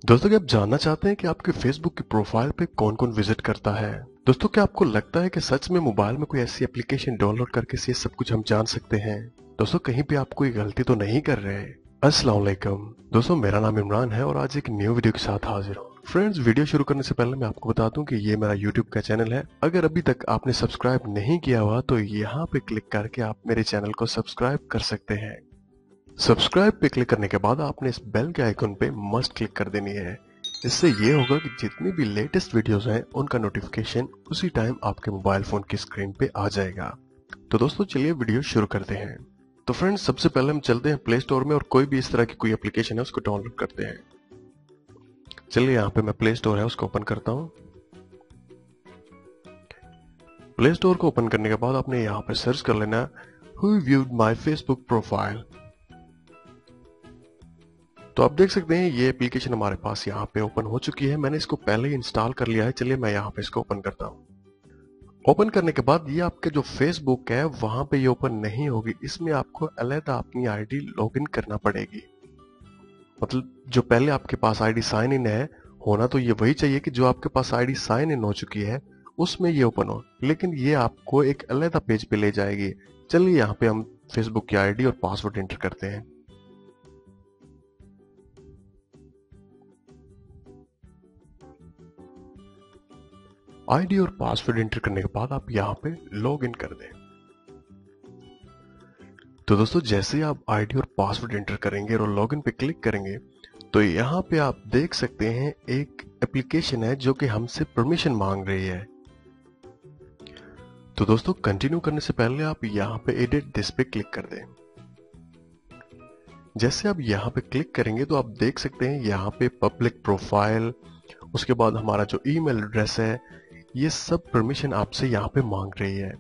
दोस्तों क्या आप जानना चाहते हैं कि आपके फेसबुक की प्रोफाइल पे कौन कौन विजिट करता है। दोस्तों क्या आपको लगता है कि सच में मोबाइल में कोई ऐसी एप्लीकेशन डाउनलोड करके से ये सब कुछ हम जान सकते हैं। दोस्तों कहीं पे आप कोई गलती तो नहीं कर रहे हैं। अस्सलाम वालेकुम दोस्तों, मेरा नाम इमरान है और आज एक न्यू वीडियो के साथ हाजिर हूँ। फ्रेंड्स, वीडियो शुरू करने से पहले मैं आपको बता दूं कि ये मेरा यूट्यूब का चैनल है। अगर अभी तक आपने सब्सक्राइब नहीं किया हुआ तो यहाँ पे क्लिक करके आप मेरे चैनल को सब्सक्राइब कर सकते हैं। सब्सक्राइब पे क्लिक करने के बाद आपने इस बेल के आइकन पे मस्ट क्लिक कर देनी है। इससे ये होगा कि जितनी भी लेटेस्ट वीडियोस हैं उनका नोटिफिकेशन उसी टाइम आपके मोबाइल फोन की स्क्रीन पे आ जाएगा। तो दोस्तों चलिए वीडियो शुरू करते हैं। तो फ्रेंड्स, सबसे पहले हम चलते हैं प्ले स्टोर में और कोई भी इस तरह की कोई एप्लीकेशन है उसको डाउनलोड करते हैं। चलिए यहाँ पे मैं प्ले स्टोर है उसको ओपन करता हूँ। प्ले स्टोर को ओपन करने के बाद आपने यहाँ पे सर्च कर लेना who viewed my Facebook profile. तो आप देख सकते हैं ये एप्लीकेशन हमारे पास यहाँ पे ओपन हो चुकी है। मैंने इसको पहले ही इंस्टॉल कर लिया है। चलिए मैं यहाँ पे इसको ओपन करता हूँ। ओपन करने के बाद ये आपके जो फेसबुक है वहां पे ये ओपन नहीं होगी। इसमें आपको अलग अपनी आईडी लॉगिन करना पड़ेगी। मतलब जो पहले आपके पास आईडी साइन इन है, होना तो ये वही चाहिए कि जो आपके पास आईडी साइन इन हो चुकी है उसमें ये ओपन हो, लेकिन ये आपको एक अलग पेज पे ले जाएगी। चलिए यहाँ पे हम फेसबुक की आईडी और पासवर्ड एंटर करते हैं। आईडी और पासवर्ड एंटर करने के बाद आप यहाँ पे लॉग इन कर दें। तो दोस्तों जैसे ही आप आईडी और पासवर्ड एंटर करेंगे और लॉग इन पे क्लिक करेंगे तो यहाँ पे आप देख सकते हैं एक एप्लीकेशन है जो कि हमसे परमिशन मांग रही है। तो दोस्तों कंटिन्यू करने से पहले आप यहाँ पे एडिट दिस पे क्लिक कर दें। जैसे आप यहाँ पे क्लिक करेंगे तो आप देख सकते हैं यहाँ पे पब्लिक प्रोफाइल, उसके बाद हमारा जो ईमेल एड्रेस है, ये सब परमिशन आपसे यहाँ पे मांग रही है।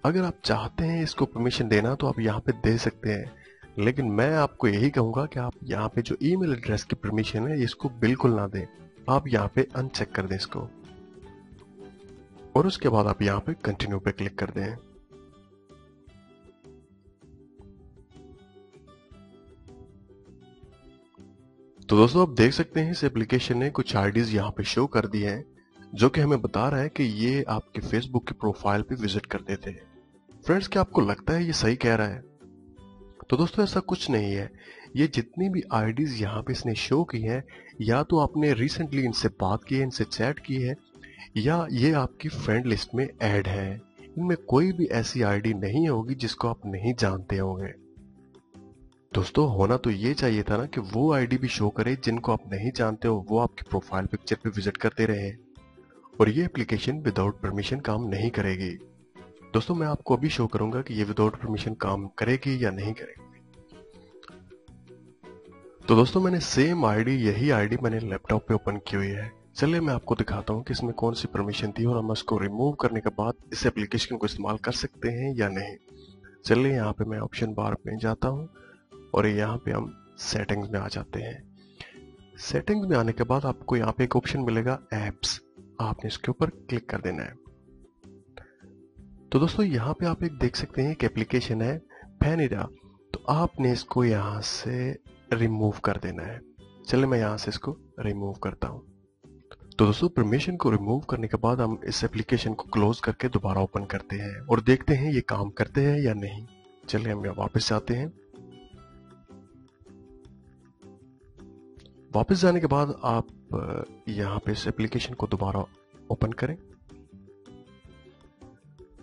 अगर आप चाहते हैं इसको परमिशन देना तो आप यहाँ पे दे सकते हैं, लेकिन मैं आपको यही कहूंगा कि आप यहाँ पे जो ईमेल एड्रेस की परमिशन है इसको बिल्कुल ना दें। आप यहाँ पे अनचेक कर दें इसको और उसके बाद आप यहाँ पे कंटिन्यू पे क्लिक कर दें। तो दोस्तों आप देख सकते हैं इस एप्लीकेशन ने कुछ आईडीज यहाँ पे शो कर दी हैं जो कि हमें बता रहा है कि ये आपके फेसबुक की प्रोफाइल पे विजिट कर देते हैं। फ्रेंड्स, क्या आपको लगता है ये सही कह रहा है? तो दोस्तों ऐसा कुछ नहीं है। ये जितनी भी आईडीज यहाँ पे इसने शो की हैं, या तो आपने रिसेंटली इनसे बात की है, इनसे चैट की है, या ये आपकी फ्रेंड लिस्ट में ऐड है। इनमें कोई भी ऐसी आईडी नहीं होगी जिसको आप नहीं जानते होंगे। दोस्तों होना तो ये चाहिए था ना कि वो आईडी भी शो करे जिनको आप नहीं जानते हो, वो आपकी प्रोफाइल पिक्चर पे विजिट करते रहे। और ये एप्लीकेशन विदाउट परमिशन काम नहीं करेगी। दोस्तों मैं आपको अभी शो करूंगा कि ये विदाउट परमिशन काम करेगी या नहीं करेगी। तो दोस्तों मैंने सेम आईडी, यही आईडी मैंने लैपटॉप पे ओपन की हुई है। चलिए मैं आपको दिखाता हूँ कि इसमें कौन सी परमिशन थी और हम इसको रिमूव करने के बाद इस एप्लीकेशन को इस्तेमाल कर सकते हैं या नहीं। चलिए यहाँ पे मैं ऑप्शन बार पे जाता हूँ और यहाँ पे हम सेटिंग्स में आ जाते हैं। सेटिंग्स में आने के बाद आपको यहाँ पे एक ऑप्शन मिलेगा एप्स, आपने इसके ऊपर क्लिक कर देना है। तो दोस्तों यहाँ पे आप एक देख सकते हैं एक एप्लीकेशन है फैनिडा, तो आपने इसको यहाँ से रिमूव कर देना है। चलिए मैं यहाँ से इसको रिमूव करता हूँ। तो दोस्तों परमिशन को रिमूव करने के बाद हम इस एप्लीकेशन को क्लोज करके दोबारा ओपन करते हैं और देखते हैं ये काम करते हैं या नहीं। चलिए हम वापस जाते हैं। वापस जाने के बाद आप यहाँ पे इस एप्लीकेशन को दोबारा ओपन करें।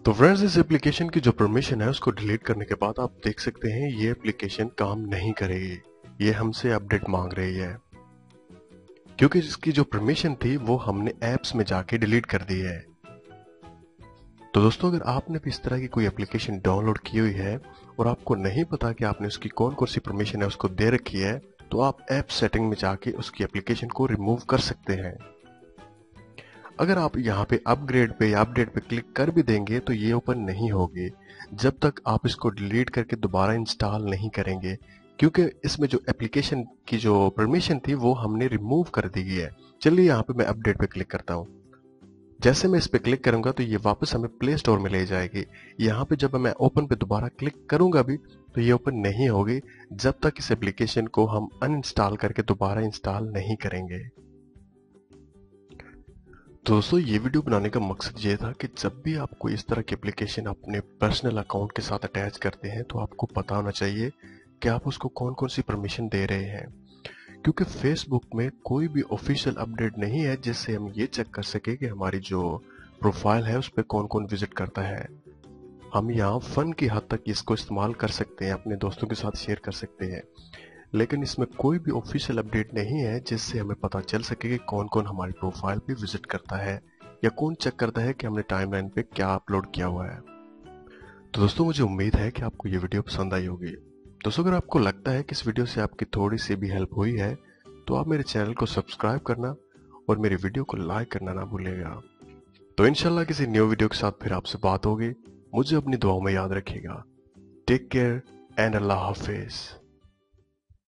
तो फ्रेंड्स इस एप्लीकेशन की जो परमिशन है उसको डिलीट करने के बाद आप देख सकते हैं ये एप्लीकेशन काम नहीं करेगी। ये हमसे अपडेट मांग रही है क्योंकि इसकी जो परमिशन थी वो हमने ऐप्स में जाके डिलीट कर दी है। तो दोस्तों अगर आपने भी इस तरह की कोई एप्लीकेशन डाउनलोड की हुई है और आपको नहीं पता कि आपने उसकी कौन कौन सी परमिशन है उसको दे रखी है, तो आप ऐप सेटिंग में जाके उसकी एप्लीकेशन को रिमूव कर सकते हैं। अगर आप यहाँ पे अपग्रेड पे या अपडेट पे क्लिक कर भी देंगे तो ये ओपन नहीं होगी जब तक आप इसको डिलीट करके दोबारा इंस्टॉल नहीं करेंगे, क्योंकि इसमें जो एप्लीकेशन की जो परमिशन थी वो हमने रिमूव कर दी है। चलिए यहाँ पे मैं अपडेट पे क्लिक करता हूँ। जैसे मैं इस पे क्लिक करूंगा तो ये वापस हमें प्ले स्टोर में ले जाएगी। यहाँ पे जब मैं ओपन पे दोबारा क्लिक करूंगा भी तो ये ओपन नहीं होगी जब तक इस एप्लीकेशन को हम अनइंस्टॉल करके दोबारा इंस्टॉल नहीं करेंगे। तो दोस्तों ये वीडियो बनाने का मकसद ये था कि जब भी आप कोई इस तरह की एप्लीकेशन अपने पर्सनल अकाउंट के साथ अटैच करते हैं तो आपको पता होना चाहिए कि आप उसको कौन कौन सी परमिशन दे रहे हैं, क्योंकि फेसबुक में कोई भी ऑफिशियल अपडेट नहीं है जिससे हम ये चेक कर सके कि हमारी जो प्रोफाइल है उस पर कौन कौन विजिट करता है। हम यहाँ फन की हद तक इसको इस्तेमाल कर सकते हैं, अपने दोस्तों के साथ शेयर कर सकते हैं, लेकिन इसमें कोई भी ऑफिशियल अपडेट नहीं है जिससे हमें पता चल सके कि कौन कौन हमारी प्रोफाइल पे विजिट करता है या कौन चेक करता है कि हमने टाइमलाइन पे क्या अपलोड किया हुआ है। तो दोस्तों मुझे उम्मीद है कि आपको ये वीडियो पसंद आई होगी। दोस्तों अगर आपको लगता है कि इस वीडियो से आपकी थोड़ी सी भी हेल्प हुई है तो आप मेरे चैनल को सब्सक्राइब करना और मेरे वीडियो को लाइक करना ना भूलिएगा। तो इंशाल्लाह किसी न्यू वीडियो के साथ फिर आपसे बात होगी। मुझे अपनी दुआओं में याद रखिएगा। टेक केयर एंड अल्लाह हाफिज।